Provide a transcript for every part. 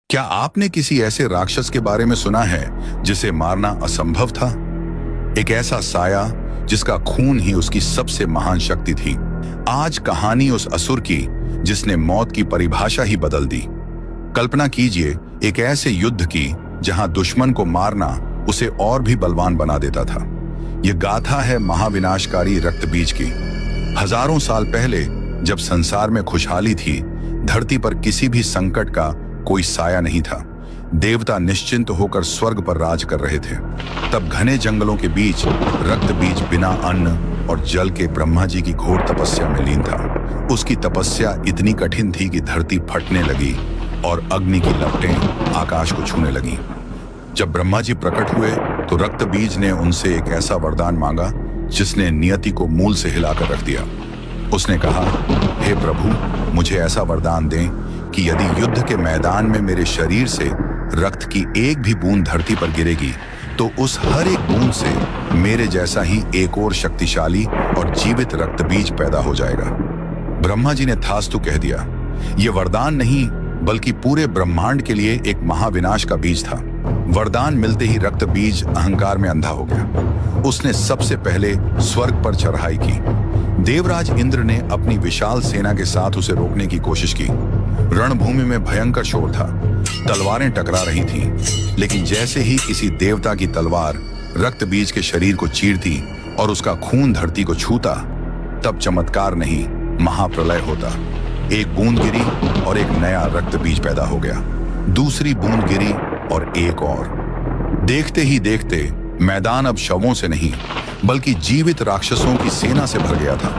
क्या आपने किसी ऐसे राक्षस के बारे में सुना है जिसे मारना असंभव था? एक ऐसा साया जिसका खून ही उसकी सबसे महान शक्ति थी। आज कहानी उस असुर की जिसने मौत की परिभाषा ही बदल दी। कल्पना कीजिए एक ऐसे युद्ध की जहां दुश्मन को मारना उसे और भी बलवान बना देता था। यह गाथा है महाविनाशकारी रक्तबीज की। हजारों साल पहले जब संसार में खुशहाली थी, धरती पर किसी भी संकट का कोई साया नहीं था। देवता निश्चिंत होकर स्वर्ग पर राज कर रहे थे। तब घने जंगलों के बीच रक्तबीज बिना अन्न और जल के ब्रह्मा जी की घोर तपस्या में लीन था। उसकी तपस्या इतनी कठिन थी कि धरती फटने लगी और अग्नि की लपटें आकाश को छूने लगी। जब ब्रह्मा जी प्रकट हुए तो रक्तबीज ने उनसे एक ऐसा वरदान मांगा जिसने नियति को मूल से हिलाकर रख दिया। उसने कहा, हे प्रभु, मुझे ऐसा वरदान दें कि यदि युद्ध के मैदान में मेरे शरीर से रक्त की एक भी बूंद धरती पर गिरेगी तो उस हर एक बूंद से मेरे जैसा ही एक और शक्तिशाली और जीवित रक्तबीज पैदा हो जाएगा। ब्रह्मा जी ने थास्तु कह दिया। यह वरदान नहीं बल्कि पूरे ब्रह्मांड के लिए एक महाविनाश का बीज था। वरदान मिलते ही रक्तबीज अहंकार में अंधा हो गया। उसने सबसे पहले स्वर्ग पर चढ़ाई की। देवराज इंद्र ने अपनी विशाल सेना के साथ उसे रोकने की कोशिश की। रणभूमि में भयंकर शोर था, तलवारें टकरा रही थीं, लेकिन जैसे ही किसी देवता की तलवार रक्तबीज के शरीर को चीरती और उसका खून धरती को छूता, तब चमत्कार नहीं, महाप्रलय होता। एक बूंद गिरी और एक नया रक्तबीज पैदा हो गया। दूसरी बूंद गिरी और एक और। देखते ही देखते मैदान अब शवों से नहीं बल्कि जीवित राक्षसों की सेना से भर गया था।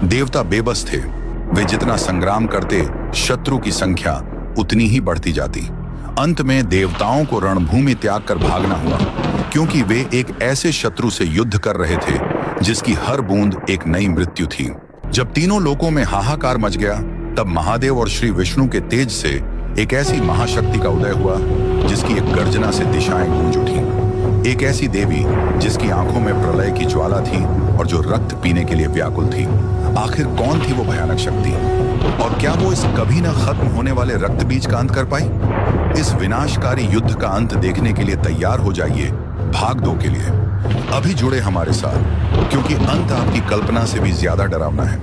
देवता बेबस थे। वे जितना संग्राम करते, शत्रु की संख्या उतनी ही बढ़ती जाती। अंत में देवताओं को रणभूमि त्याग कर भागना हुआ, क्योंकि वे एक ऐसे शत्रु से युद्ध कर रहे थे जिसकी हर बूंद एक नई मृत्यु थी। जब तीनों लोकों में हाहाकार मच गया, तब महादेव और श्री विष्णु के तेज से एक ऐसी महाशक्ति का उदय हुआ जिसकी एक गर्जना से दिशाएं गूंज उठी। एक ऐसी देवी जिसकी आंखों में प्रलय की ज्वाला थी और जो रक्त पीने के लिए व्याकुल थी। आखिर कौन थी वो भयानक शक्ति, और क्या वो इस कभी न खत्म होने वाले रक्तबीज का अंत कर पाई? इस विनाशकारी युद्ध का अंत देखने के लिए तैयार हो जाइए भाग 2 के लिए। अभी जुड़े हमारे साथ, क्योंकि अंत आपकी कल्पना से भी ज्यादा डरावना है।